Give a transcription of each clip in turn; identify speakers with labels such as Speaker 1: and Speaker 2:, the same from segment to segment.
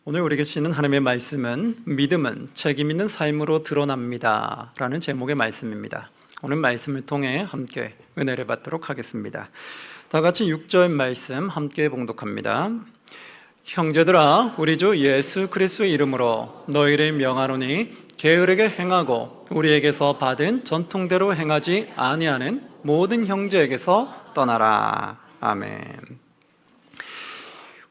Speaker 1: 오늘 우리에게 주시는 하나님의 말씀은 믿음은 책임 있는 삶으로 드러납니다 라는 제목의 말씀입니다. 오늘 말씀을 통해 함께 은혜를 받도록 하겠습니다. 다 같이 6절 말씀 함께 봉독합니다. 형제들아, 우리 주 예수 그리스도의 이름으로 너희를 명하노니 게으르게 행하고 우리에게서 받은 전통대로 행하지 아니하는 모든 형제에게서 떠나라. 아멘.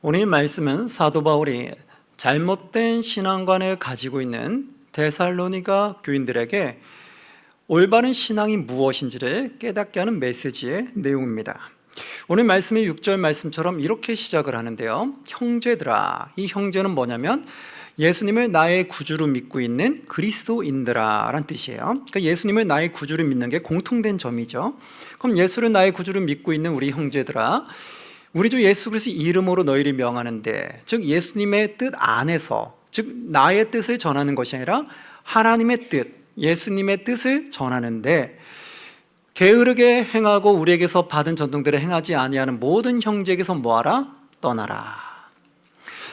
Speaker 1: 오늘 말씀은 사도 바울이 잘못된 신앙관을 가지고 있는 데살로니가 교인들에게 올바른 신앙이 무엇인지를 깨닫게 하는 메시지의 내용입니다. 오늘 말씀의 6절 말씀처럼 이렇게 시작을 하는데요. 형제들아, 이 형제는 뭐냐면 예수님을 나의 구주로 믿고 있는 그리스도인들아 라는 뜻이에요. 그러니까 예수님을 나의 구주로 믿는 게 공통된 점이죠. 그럼 예수를 나의 구주로 믿고 있는 우리 형제들아, 우리 주 예수 그리스도의 이름으로 너희를 명하는데, 즉 예수님의 뜻 안에서, 즉 나의 뜻을 전하는 것이 아니라 하나님의 뜻, 예수님의 뜻을 전하는데 게으르게 행하고 우리에게서 받은 전통대로 행하지 아니하는 모든 형제에게서 뭐하라? 떠나라.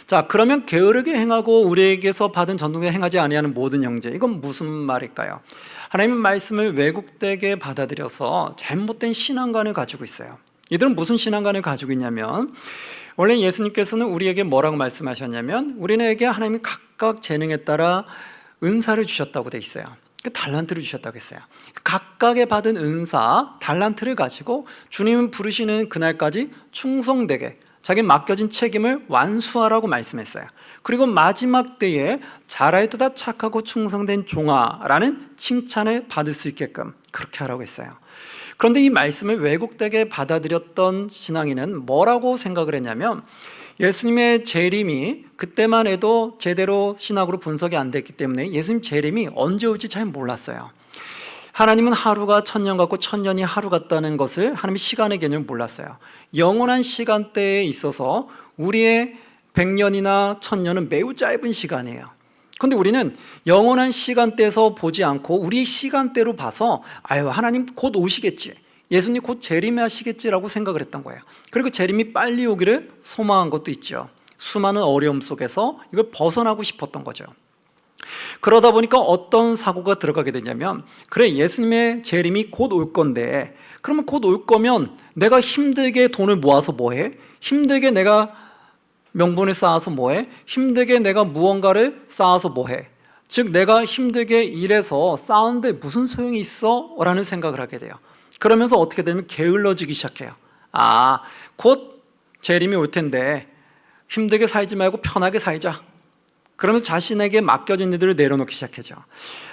Speaker 1: 자, 그러면 게으르게 행하고 우리에게서 받은 전통대로 행하지 아니하는 모든 형제, 이건 무슨 말일까요? 하나님의 말씀을 왜곡되게 받아들여서 잘못된 신앙관을 가지고 있어요. 이들은 무슨 신앙관을 가지고 있냐면, 원래 예수님께서는 우리에게 뭐라고 말씀하셨냐면 우리에게 하나님이 각각 재능에 따라 은사를 주셨다고 돼 있어요. 달란트를 주셨다고 했어요. 각각의 받은 은사, 달란트를 가지고 주님 부르시는 그날까지 충성되게 자기 맡겨진 책임을 완수하라고 말씀했어요. 그리고 마지막 때에 잘하였도다 착하고 충성된 종아라는 칭찬을 받을 수 있게끔 그렇게 하라고 했어요. 그런데 이 말씀을 왜곡되게 받아들였던 신앙인은 뭐라고 생각을 했냐면, 예수님의 재림이 그때만 해도 제대로 신학으로 분석이 안 됐기 때문에 예수님 재림이 언제 올지 잘 몰랐어요. 하나님은 하루가 천년 같고 천년이 하루 같다는 것을, 하나님의 시간의 개념을 몰랐어요. 영원한 시간대에 있어서 우리의 100년이나 1000년은 매우 짧은 시간이에요. 그런데 우리는 영원한 시간대에서 보지 않고 우리 시간대로 봐서 하나님 곧 오시겠지, 예수님 곧 재림하시겠지라고 생각을 했던 거예요. 그리고 재림이 빨리 오기를 소망한 것도 있죠. 수많은 어려움 속에서 이걸 벗어나고 싶었던 거죠. 그러다 보니까 어떤 사고가 들어가게 되냐면, 그래, 예수님의 재림이 곧 올 건데, 그러면 곧 올 거면 내가 힘들게 돈을 모아서 뭐해? 힘들게 내가 명분을 쌓아서 뭐해? 힘들게 내가 무언가를 쌓아서 뭐해? 즉 내가 힘들게 일해서 쌓은데 무슨 소용이 있어? 라는 생각을 하게 돼요. 그러면서 어떻게 되면 게을러지기 시작해요. 곧 재림이 올 텐데 힘들게 살지 말고 편하게 살자. 그러면서 자신에게 맡겨진 일들을 내려놓기 시작하죠.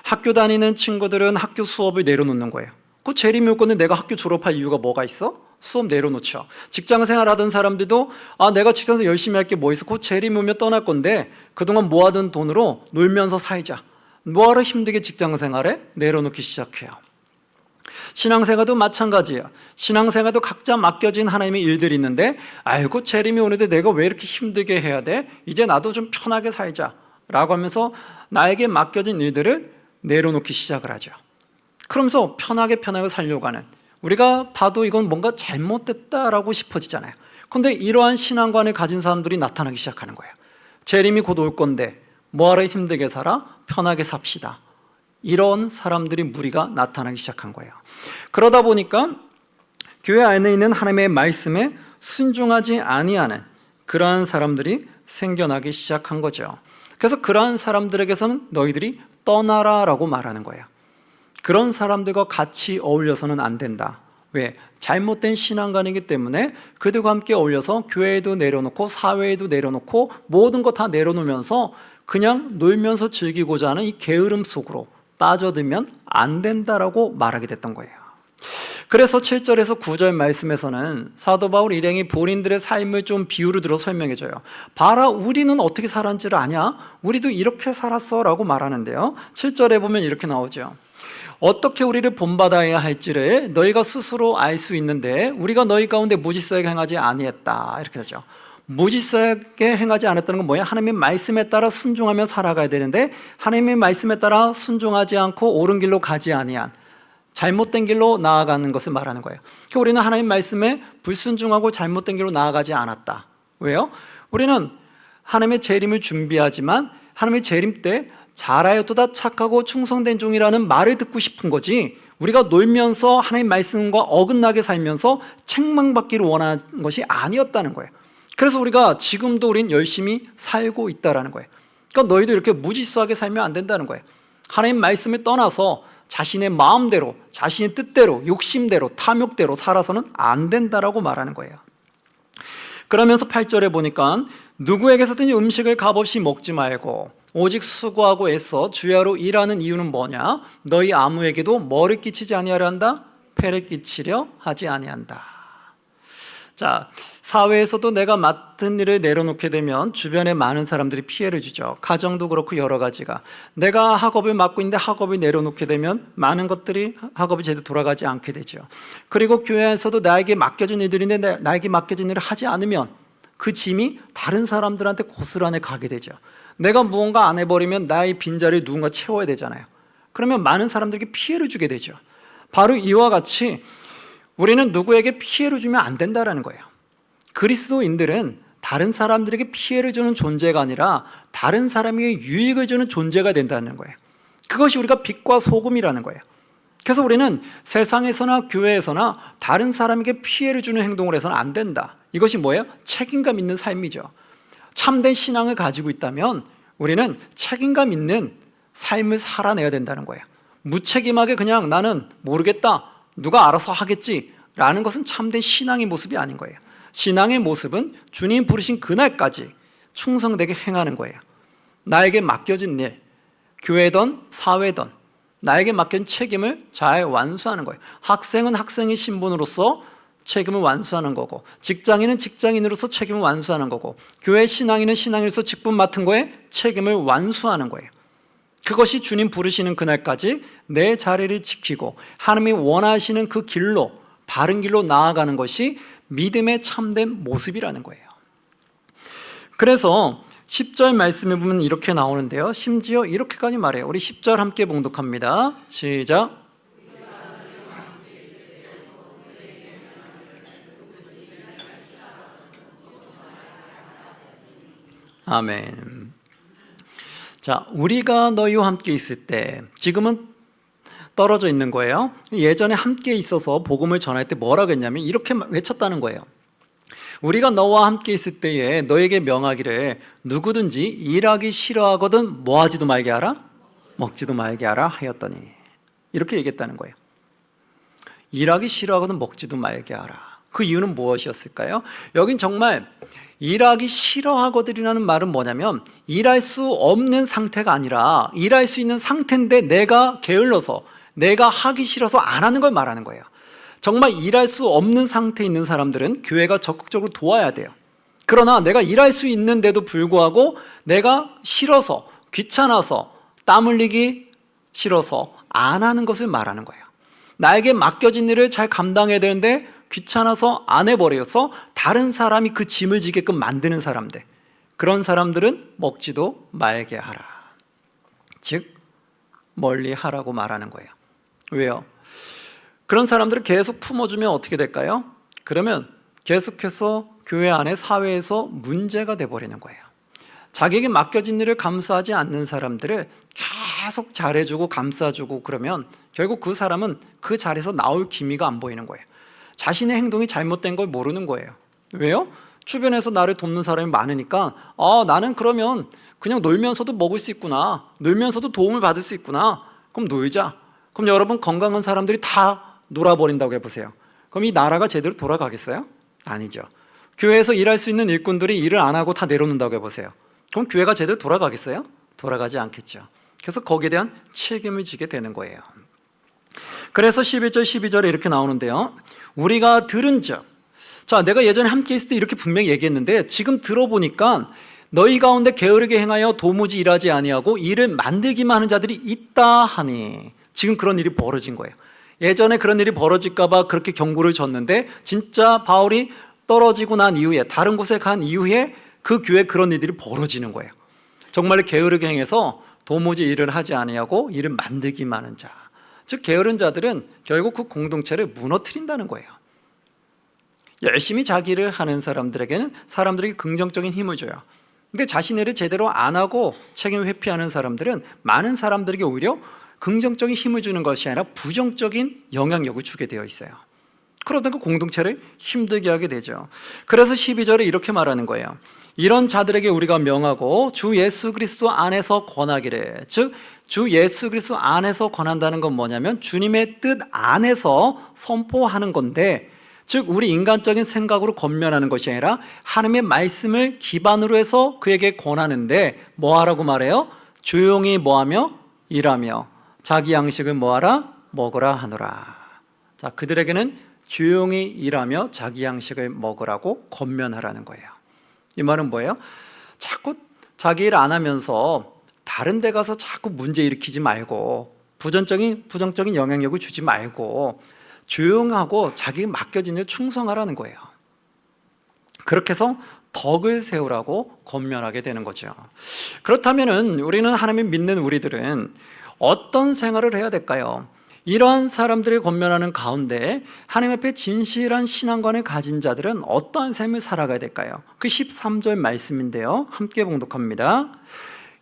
Speaker 1: 학교 다니는 친구들은 학교 수업을 내려놓는 거예요. 곧 재림이 올 건데 내가 학교 졸업할 이유가 뭐가 있어? 수업 내려놓죠. 직장생활 하던 사람들도 내가 직장에서 열심히 할 게 뭐 있어? 곧 재림이 오면 떠날 건데 그동안 모아둔 돈으로 놀면서 살자. 뭐하러 힘들게 직장생활에 내려놓기 시작해요. 신앙생활도 마찬가지예요. 신앙생활도 각자 맡겨진 하나님의 일들이 있는데 곧 재림이 오는데 내가 왜 이렇게 힘들게 해야 돼? 이제 나도 좀 편하게 살자 라고 하면서 나에게 맡겨진 일들을 내려놓기 시작을 하죠. 그러면서 편하게 살려고 하는, 우리가 봐도 이건 뭔가 잘못됐다라고 싶어지잖아요. 그런데 이러한 신앙관을 가진 사람들이 나타나기 시작하는 거예요. 재림이 곧 올 건데 뭐하러 힘들게 살아? 편하게 삽시다. 이런 사람들이 무리가 나타나기 시작한 거예요. 그러다 보니까 교회 안에 있는 하나님의 말씀에 순종하지 아니하는 그러한 사람들이 생겨나기 시작한 거죠. 그래서 그러한 사람들에게서는 너희들이 떠나라라고 말하는 거예요. 그런 사람들과 같이 어울려서는 안 된다. 왜? 잘못된 신앙관이기 때문에 그들과 함께 어울려서 교회에도 내려놓고 사회에도 내려놓고 모든 거 다 내려놓으면서 그냥 놀면서 즐기고자 하는 이 게으름 속으로 빠져들면 안 된다라고 말하게 됐던 거예요. 그래서 7절에서 9절 말씀에서는 사도 바울 일행이 본인들의 삶을 좀 비유로 들어 설명해줘요. 봐라, 우리는 어떻게 살았는지를 아냐? 우리도 이렇게 살았어 라고 말하는데요. 7절에 보면 이렇게 나오죠. 어떻게 우리를 본받아야 할지를 너희가 스스로 알 수 있는데 우리가 너희 가운데 무질서하게 행하지 아니했다, 이렇게 되죠. 무질서하게 행하지 않았다는 건 뭐예요? 하나님의 말씀에 따라 순종하며 살아가야 되는데 하나님의 말씀에 따라 순종하지 않고 옳은 길로 가지 아니한 잘못된 길로 나아가는 것을 말하는 거예요. 그러니까 우리는 하나님 말씀에 불순종하고 잘못된 길로 나아가지 않았다. 왜요? 우리는 하나님의 재림을 준비하지만 하나님의 재림 때 잘하였도다 착하고 충성된 종이라는 말을 듣고 싶은 거지, 우리가 놀면서 하나님 말씀과 어긋나게 살면서 책망받기를 원하는 것이 아니었다는 거예요. 그래서 우리가 지금도 우린 열심히 살고 있다는 거예요. 그러니까 너희도 이렇게 무질서하게 살면 안 된다는 거예요. 하나님 말씀을 떠나서 자신의 마음대로, 자신의 뜻대로, 욕심대로, 탐욕대로 살아서는 안 된다라고 말하는 거예요. 그러면서 8절에 보니까 누구에게서든지 음식을 값없이 먹지 말고 오직 수고하고 애써 주야로 일하는 이유는 뭐냐? 너희 아무에게도 뭐를 끼치지 아니하려 한다? 폐를 끼치려 하지 아니한다. 자, 사회에서도 내가 맡은 일을 내려놓게 되면 주변에 많은 사람들이 피해를 주죠. 가정도 그렇고 여러 가지가. 내가 학업을 맡고 있는데 학업을 내려놓게 되면 많은 것들이 학업이 제대로 돌아가지 않게 되죠. 그리고 교회에서도 나에게 맡겨진 일들인데 나에게 맡겨진 일을 하지 않으면 그 짐이 다른 사람들한테 고스란히 가게 되죠. 내가 무언가 안 해버리면 나의 빈자리를 누군가 채워야 되잖아요. 그러면 많은 사람들에게 피해를 주게 되죠. 바로 이와 같이 우리는 누구에게 피해를 주면 안 된다는 거예요. 그리스도인들은 다른 사람들에게 피해를 주는 존재가 아니라 다른 사람에게 유익을 주는 존재가 된다는 거예요. 그것이 우리가 빛과 소금이라는 거예요. 그래서 우리는 세상에서나 교회에서나 다른 사람에게 피해를 주는 행동을 해서는 안 된다. 이것이 뭐예요? 책임감 있는 삶이죠. 참된 신앙을 가지고 있다면 우리는 책임감 있는 삶을 살아내야 된다는 거예요. 무책임하게 그냥 나는 모르겠다, 누가 알아서 하겠지 라는 것은 참된 신앙의 모습이 아닌 거예요. 신앙의 모습은 주님 부르신 그날까지 충성되게 행하는 거예요. 나에게 맡겨진 일, 교회든 사회든 나에게 맡긴 책임을 잘 완수하는 거예요. 학생은 학생의 신분으로서 책임을 완수하는 거고, 직장인은 직장인으로서 책임을 완수하는 거고, 교회 신앙인은 신앙인으로서 직분 맡은 거에 책임을 완수하는 거예요. 그것이 주님 부르시는 그날까지 내 자리를 지키고 하나님이 원하시는 그 길로, 바른 길로 나아가는 것이 믿음의 참된 모습이라는 거예요. 그래서 10절 말씀에 보면 이렇게 나오는데요, 심지어 이렇게까지 말해요. 우리 10절 함께 봉독합니다. 시작. 아멘. 자, 우리가 너희와 함께 있을 때, 지금은 떨어져 있는 거예요. 예전에 함께 있어서 복음을 전할 때 뭐라고 했냐면 이렇게 외쳤다는 거예요. 우리가 너와 함께 있을 때에 너에게 명하기를 누구든지 일하기 싫어하거든 뭐하지도 말게 하라? 먹지도 말게 하라 하였더니, 이렇게 얘기했다는 거예요. 일하기 싫어하거든 먹지도 말게 하라. 그 이유는 무엇이었을까요? 여긴 정말 일하기 싫어하거든이라는 말은 뭐냐면 일할 수 없는 상태가 아니라 일할 수 있는 상태인데 내가 게을러서, 내가 하기 싫어서 안 하는 걸 말하는 거예요. 정말 일할 수 없는 상태에 있는 사람들은 교회가 적극적으로 도와야 돼요. 그러나 내가 일할 수 있는데도 불구하고 내가 싫어서, 귀찮아서, 땀 흘리기 싫어서 안 하는 것을 말하는 거예요. 나에게 맡겨진 일을 잘 감당해야 되는데 귀찮아서 안 해버려서 다른 사람이 그 짐을 지게끔 만드는 사람들, 그런 사람들은 먹지도 말게 하라. 즉 멀리 하라고 말하는 거예요. 왜요? 그런 사람들을 계속 품어주면 어떻게 될까요? 그러면 계속해서 교회 안에, 사회에서 문제가 돼버리는 거예요. 자기에게 맡겨진 일을 감수하지 않는 사람들을 계속 잘해주고 감싸주고 그러면 결국 그 사람은 그 자리에서 나올 기미가 안 보이는 거예요. 자신의 행동이 잘못된 걸 모르는 거예요. 왜요? 주변에서 나를 돕는 사람이 많으니까 나는 그러면 그냥 놀면서도 먹을 수 있구나, 놀면서도 도움을 받을 수 있구나, 그럼 놀자. 그럼 여러분, 건강한 사람들이 다 놀아버린다고 해보세요. 그럼 이 나라가 제대로 돌아가겠어요? 아니죠. 교회에서 일할 수 있는 일꾼들이 일을 안 하고 다 내려놓는다고 해보세요. 그럼 교회가 제대로 돌아가겠어요? 돌아가지 않겠죠. 그래서 거기에 대한 책임을 지게 되는 거예요. 그래서 11절 12절에 이렇게 나오는데요, 우리가 들은즉, 자, 내가 예전에 함께 있을 때 이렇게 분명히 얘기했는데 지금 들어보니까 너희 가운데 게으르게 행하여 도무지 일하지 아니하고 일을 만들기만 하는 자들이 있다 하니, 지금 그런 일이 벌어진 거예요. 예전에 그런 일이 벌어질까 봐 그렇게 경고를 줬는데 진짜 바울이 떨어지고 난 이후에, 다른 곳에 간 이후에 그 교회에 그런 일들이 벌어지는 거예요. 정말 게으르게 행해서 도무지 일을 하지 아니하고 일을 만들기만 하는 자, 즉 게으른 자들은 결국 그 공동체를 무너뜨린다는 거예요. 열심히 자기를 하는 사람들에게는 사람들에게 긍정적인 힘을 줘요. 근데 자신의 일을 제대로 안 하고 책임을 회피하는 사람들은 많은 사람들에게 오히려 긍정적인 힘을 주는 것이 아니라 부정적인 영향력을 주게 되어 있어요. 그러다 그 공동체를 힘들게 하게 되죠. 그래서 12절에 이렇게 말하는 거예요. 이런 자들에게 우리가 명하고 주 예수 그리스도 안에서 권하기를, 즉 주 예수 그리스도 안에서 권한다는 건 뭐냐면 주님의 뜻 안에서 선포하는 건데, 즉 우리 인간적인 생각으로 권면하는 것이 아니라 하나님의 말씀을 기반으로 해서 그에게 권하는데, 뭐하라고 말해요? 조용히 뭐하며? 일하며 자기 양식을 뭐하라? 먹으라 하노라. 자, 그들에게는 조용히 일하며 자기 양식을 먹으라고 권면하라는 거예요. 이 말은 뭐예요? 자꾸 자기 일 안 하면서 다른 데 가서 자꾸 문제 일으키지 말고 부정적인 영향력을 주지 말고 조용하고 자기 맡겨진 일 충성하라는 거예요. 그렇게 해서 덕을 세우라고 권면하게 되는 거죠. 그렇다면 우리는 하나님 믿는 우리들은 어떤 생활을 해야 될까요? 이러한 사람들이 권면하는 가운데 하나님 앞에 진실한 신앙관을 가진 자들은 어떠한 삶을 살아가야 될까요? 그 13절 말씀인데요, 함께 봉독합니다.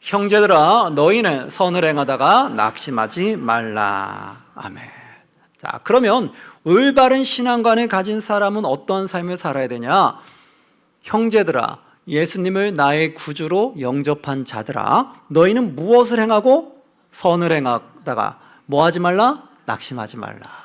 Speaker 1: 형제들아, 너희는 선을 행하다가 낙심하지 말라. 아멘. 자, 그러면 올바른 신앙관을 가진 사람은 어떠한 삶을 살아야 되냐? 형제들아, 예수님을 나의 구주로 영접한 자들아, 너희는 무엇을 행하고? 선을 행하다가 뭐 하지 말라? 낙심하지 말라.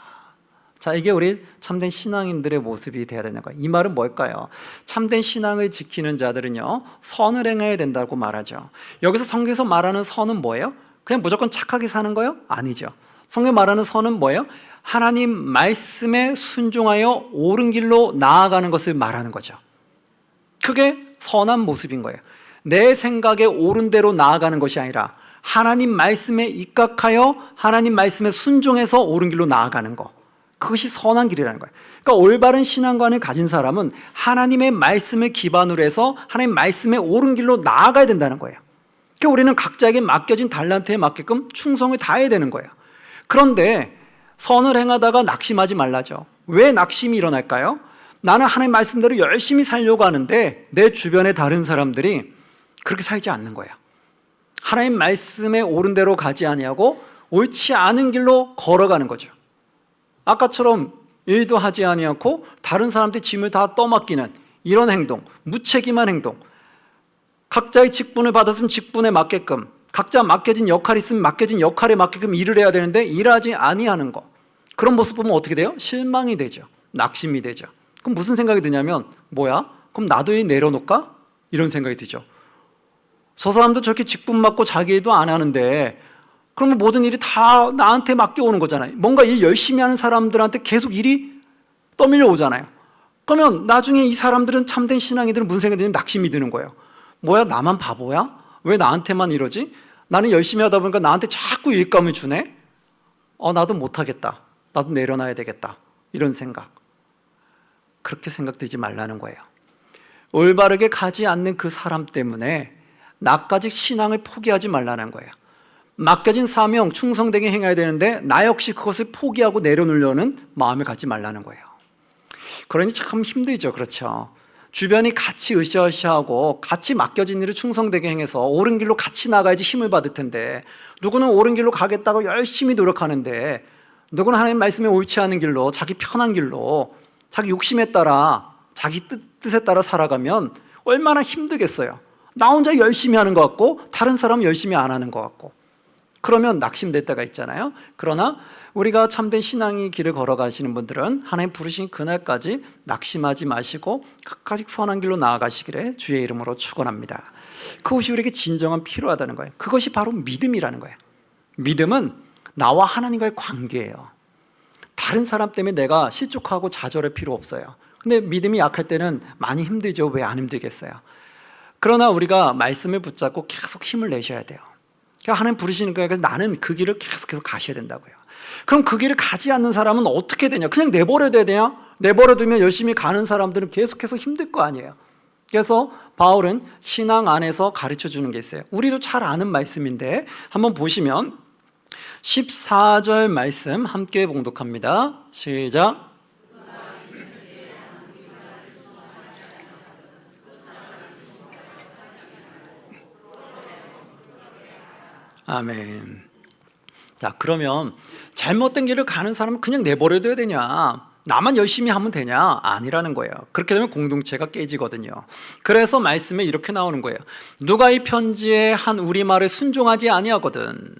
Speaker 1: 자, 이게 우리 참된 신앙인들의 모습이 되어야 되는 거예요. 이 말은 뭘까요? 참된 신앙을 지키는 자들은요, 선을 행해야 된다고 말하죠. 여기서 성경에서 말하는 선은 뭐예요? 그냥 무조건 착하게 사는 거예요? 아니죠. 성경 말하는 선은 뭐예요? 하나님 말씀에 순종하여 옳은 길로 나아가는 것을 말하는 거죠. 그게 선한 모습인 거예요. 내 생각에 옳은 대로 나아가는 것이 아니라 하나님 말씀에 입각하여 하나님 말씀에 순종해서 옳은 길로 나아가는 것, 그것이 선한 길이라는 거예요. 그러니까 올바른 신앙관을 가진 사람은 하나님의 말씀을 기반으로 해서 하나님 말씀에 옳은 길로 나아가야 된다는 거예요. 그러니까 우리는 각자에게 맡겨진 달란트에 맞게끔 충성을 다해야 되는 거예요. 그런데 선을 행하다가 낙심하지 말라죠. 왜 낙심이 일어날까요? 나는 하나님 말씀대로 열심히 살려고 하는데 내 주변의 다른 사람들이 그렇게 살지 않는 거예요. 하나님 말씀에 옳은 대로 가지 아니하고 옳지 않은 길로 걸어가는 거죠. 아까처럼 일도 하지 아니하고 다른 사람들의 짐을 다 떠맡기는 이런 행동, 무책임한 행동, 각자의 직분을 받았으면 직분에 맞게끔, 각자 맡겨진 역할이 있으면 맡겨진 역할에 맞게끔 일을 해야 되는데 일하지 아니하는 것, 그런 모습 보면 어떻게 돼요? 실망이 되죠. 낙심이 되죠. 그럼 무슨 생각이 드냐면, 뭐야? 그럼 나도 일 내려놓을까? 이런 생각이 들죠. 저 사람도 저렇게 직분 맡고 자기 일도 안 하는데 그러면 모든 일이 다 나한테 맡겨오는 거잖아요. 뭔가 일 열심히 하는 사람들한테 계속 일이 떠밀려 오잖아요. 그러면 나중에 이 사람들은, 참된 신앙이들은 무슨 생각이 드냐면 낙심이 드는 거예요. 뭐야, 나만 바보야? 왜 나한테만 이러지? 나는 열심히 하다 보니까 나한테 자꾸 일감을 주네? 나도 못하겠다. 나도 내려놔야 되겠다. 이런 생각. 그렇게 생각되지 말라는 거예요. 올바르게 가지 않는 그 사람 때문에 나까지 신앙을 포기하지 말라는 거예요. 맡겨진 사명 충성되게 행해야 되는데 나 역시 그것을 포기하고 내려놓으려는 마음을 갖지 말라는 거예요. 그러니 참 힘들죠. 그렇죠. 주변이 같이 으쌰으쌰하고 같이 맡겨진 일을 충성되게 행해서 옳은 길로 같이 나가야지 힘을 받을 텐데, 누구는 옳은 길로 가겠다고 열심히 노력하는데 누구는 하나님 말씀에 옳지 않은 길로, 자기 편한 길로, 자기 욕심에 따라, 자기 뜻에 따라 살아가면 얼마나 힘들겠어요. 나 혼자 열심히 하는 것 같고 다른 사람은 열심히 안 하는 것 같고, 그러면 낙심될 때가 있잖아요. 그러나 우리가 참된 신앙의 길을 걸어가시는 분들은 하나님 부르신 그날까지 낙심하지 마시고 끝까지 선한 길로 나아가시기를 주의 이름으로 축원합니다. 그것이 우리에게 진정한 필요하다는 거예요. 그것이 바로 믿음이라는 거예요. 믿음은 나와 하나님과의 관계예요. 다른 사람 때문에 내가 실족하고 좌절할 필요 없어요. 근데 믿음이 약할 때는 많이 힘들죠. 왜 안 힘들겠어요? 그러나 우리가 말씀을 붙잡고 계속 힘을 내셔야 돼요. 그러니까 하나님 부르시는 거예요. 나는 그 길을 계속해서 가셔야 된다고요. 그럼 그 길을 가지 않는 사람은 어떻게 되냐? 그냥 내버려야 되냐? 내버려두면 열심히 가는 사람들은 계속해서 힘들 거 아니에요. 그래서 바울은 신앙 안에서 가르쳐주는 게 있어요. 우리도 잘 아는 말씀인데 한번 보시면 14절 말씀 함께 봉독합니다. 시작. 아멘. 자, 그러면 잘못된 길을 가는 사람은 그냥 내버려둬야 되냐? 나만 열심히 하면 되냐? 아니라는 거예요. 그렇게 되면 공동체가 깨지거든요. 그래서 말씀에 이렇게 나오는 거예요. 누가 이 편지에 한 우리말을 순종하지 아니하거든.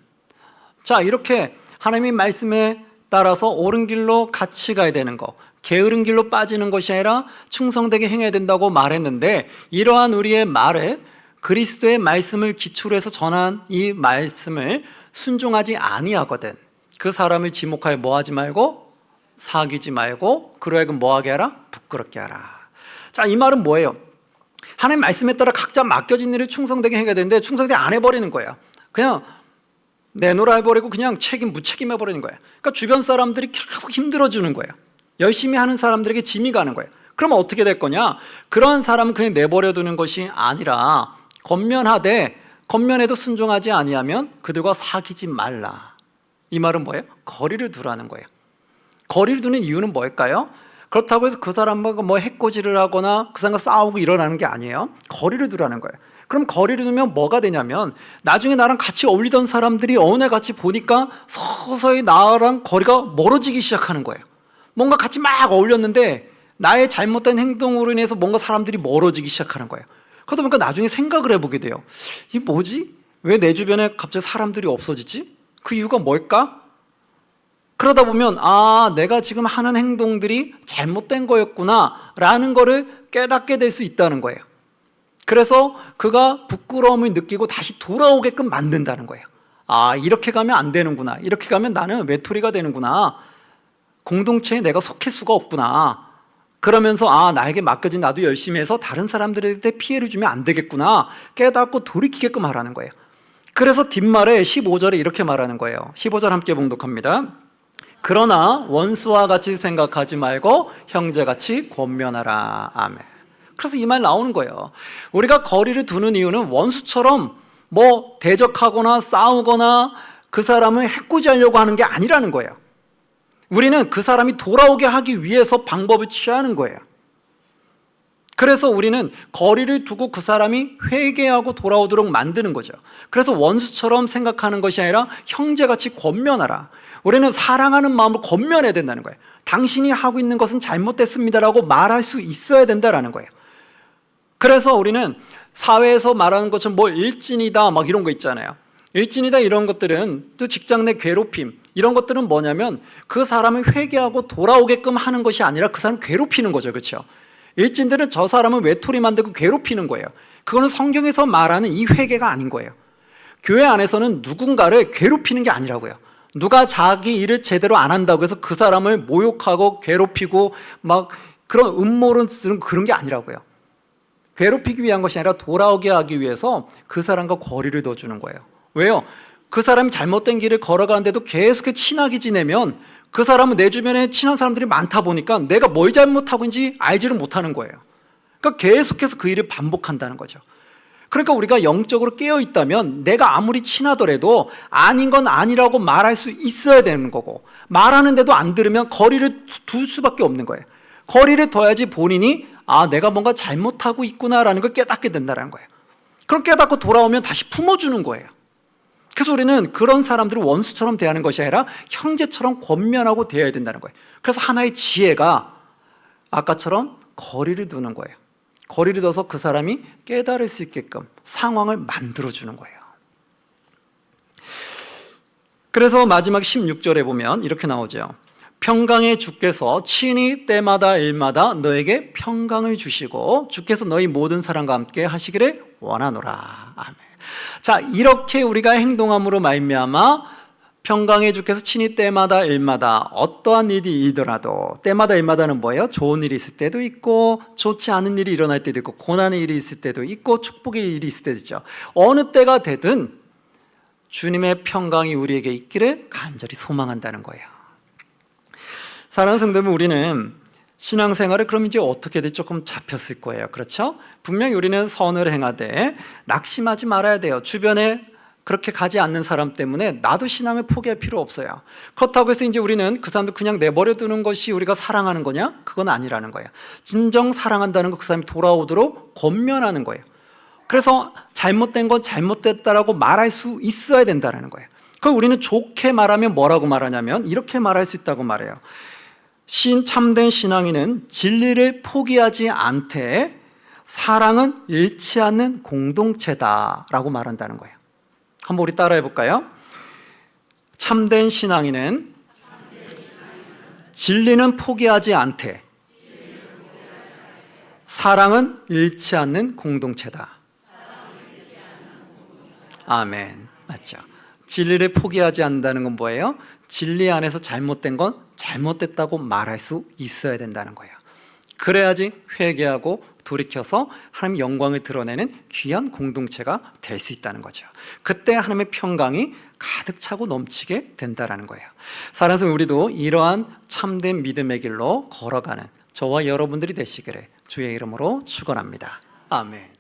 Speaker 1: 자, 이렇게 하나님의 말씀에 따라서 옳은 길로 같이 가야 되는 거, 게으른 길로 빠지는 것이 아니라 충성되게 행해야 된다고 말했는데, 이러한 우리의 말에 그리스도의 말씀을 기초로 해서 전한 이 말씀을 순종하지 아니하거든. 그 사람을 지목하여 뭐하지 말고, 사귀지 말고, 그로 하여금 뭐하게 하라? 부끄럽게 하라. 자, 이 말은 뭐예요? 하나님 말씀에 따라 각자 맡겨진 일을 충성되게 해야 되는데 충성되게 안 해버리는 거야. 그냥 내놓으라 해버리고 그냥 무책임해버리는 거야. 그러니까 주변 사람들이 계속 힘들어주는 거야. 열심히 하는 사람들에게 짐이 가는 거야. 그러면 어떻게 될 거냐? 그런 사람은 그냥 내버려두는 것이 아니라 겉면해도 순종하지 아니하면 그들과 사귀지 말라. 이 말은 뭐예요? 거리를 두라는 거예요. 거리를 두는 이유는 뭘까요? 그렇다고 해서 그 사람과 뭐 해코지를 하거나 그 사람과 싸우고 일어나는 게 아니에요. 거리를 두라는 거예요. 그럼 거리를 두면 뭐가 되냐면 나중에 나랑 같이 어울리던 사람들이 어느 날 같이 보니까 서서히 나랑 거리가 멀어지기 시작하는 거예요. 뭔가 같이 막 어울렸는데 나의 잘못된 행동으로 인해서 뭔가 사람들이 멀어지기 시작하는 거예요. 그러다 보니까 나중에 생각을 해보게 돼요. 이게 뭐지? 왜 내 주변에 갑자기 사람들이 없어지지? 그 이유가 뭘까? 그러다 보면 내가 지금 하는 행동들이 잘못된 거였구나 라는 거를 깨닫게 될 수 있다는 거예요. 그래서 그가 부끄러움을 느끼고 다시 돌아오게끔 만든다는 거예요. 이렇게 가면 안 되는구나. 이렇게 가면 나는 외톨이가 되는구나. 공동체에 내가 속할 수가 없구나. 그러면서 나에게 맡겨진 나도 열심히 해서 다른 사람들한테 피해를 주면 안 되겠구나 깨닫고 돌이키게끔 하라는 거예요. 그래서 뒷말에 15절에 이렇게 말하는 거예요. 15절 함께 봉독합니다. 그러나 원수와 같이 생각하지 말고 형제같이 권면하라. 아멘. 그래서 이 말 나오는 거예요. 우리가 거리를 두는 이유는 원수처럼 뭐 대적하거나 싸우거나 그 사람을 해코지하려고 하는 게 아니라는 거예요. 우리는 그 사람이 돌아오게 하기 위해서 방법을 취하는 거예요. 그래서 우리는 거리를 두고 그 사람이 회개하고 돌아오도록 만드는 거죠. 그래서 원수처럼 생각하는 것이 아니라 형제같이 권면하라. 우리는 사랑하는 마음으로 권면해야 된다는 거예요. 당신이 하고 있는 것은 잘못됐습니다라고 말할 수 있어야 된다라는 거예요. 그래서 우리는 사회에서 말하는 것처럼 뭐 일진이다 막 이런 거 있잖아요. 일진이다 이런 것들은 또 직장 내 괴롭힘 이런 것들은 뭐냐면 그 사람을 회개하고 돌아오게끔 하는 것이 아니라 그 사람을 괴롭히는 거죠. 그렇죠? 일진들은 저 사람을 외톨이 만들고 괴롭히는 거예요. 그거는 성경에서 말하는 이 회개가 아닌 거예요. 교회 안에서는 누군가를 괴롭히는 게 아니라고요. 누가 자기 일을 제대로 안 한다고 해서 그 사람을 모욕하고 괴롭히고 막 그런 음모론 쓰는 그런 게 아니라고요. 괴롭히기 위한 것이 아니라 돌아오게 하기 위해서 그 사람과 거리를 둬주는 거예요. 왜요? 그 사람이 잘못된 길을 걸어가는데도 계속 친하게 지내면 그 사람은 내 주변에 친한 사람들이 많다 보니까 내가 뭘 잘못하고 있는지 알지를 못하는 거예요. 그러니까 계속해서 그 일을 반복한다는 거죠. 그러니까 우리가 영적으로 깨어 있다면 내가 아무리 친하더라도 아닌 건 아니라고 말할 수 있어야 되는 거고 말하는데도 안 들으면 거리를 둘 수밖에 없는 거예요. 거리를 둬야지 본인이 내가 뭔가 잘못하고 있구나라는 걸 깨닫게 된다는 거예요. 그럼 깨닫고 돌아오면 다시 품어주는 거예요. 그래서 우리는 그런 사람들을 원수처럼 대하는 것이 아니라 형제처럼 권면하고 대해야 된다는 거예요. 그래서 하나의 지혜가 아까처럼 거리를 두는 거예요. 거리를 둬서 그 사람이 깨달을 수 있게끔 상황을 만들어주는 거예요. 그래서 마지막 16절에 보면 이렇게 나오죠. 평강의 주께서 친히 때마다 일마다 너에게 평강을 주시고 주께서 너희 모든 사람과 함께 하시기를 원하노라. 아멘. 자, 이렇게 우리가 행동함으로 말미암아 평강의 주께서 친히 때마다 일마다 어떠한 일이더라도 때마다 일마다는 뭐예요? 좋은 일이 있을 때도 있고 좋지 않은 일이 일어날 때도 있고 고난의 일이 있을 때도 있고 축복의 일이 있을 때도 있죠. 어느 때가 되든 주님의 평강이 우리에게 있기를 간절히 소망한다는 거예요. 사랑하는 성도님, 우리는 신앙생활을 그럼 이제 어떻게 해야 조금 잡혔을 거예요. 그렇죠? 분명히 우리는 선을 행하되 낙심하지 말아야 돼요. 주변에 그렇게 가지 않는 사람 때문에 나도 신앙을 포기할 필요 없어요. 그렇다고 해서 이제 우리는 그 사람들 그냥 내버려 두는 것이 우리가 사랑하는 거냐? 그건 아니라는 거예요. 진정 사랑한다는 거 그 사람이 돌아오도록 권면하는 거예요. 그래서 잘못된 건 잘못됐다라고 말할 수 있어야 된다는 거예요. 그럼 우리는 좋게 말하면 뭐라고 말하냐면 이렇게 말할 수 있다고 말해요. 참된 신앙인은 진리를 포기하지 않되 사랑은 잃지 않는 공동체다라고 말한다는 거예요. 한번 우리 따라해 볼까요? 참된 신앙인은 진리는 포기하지 않되 사랑은 잃지 않는 공동체다. 아멘. 맞죠? 진리를 포기하지 않는다는 건 뭐예요? 진리 안에서 잘못된 건 잘못됐다고 말할 수 있어야 된다는 거예요. 그래야지 회개하고 돌이켜서 하나님의 영광을 드러내는 귀한 공동체가 될 수 있다는 거죠. 그때 하나님의 평강이 가득 차고 넘치게 된다는 거예요. 사랑하는 성도, 우리도 이러한 참된 믿음의 길로 걸어가는 저와 여러분들이 되시기를 주의 이름으로 축원합니다. 아멘.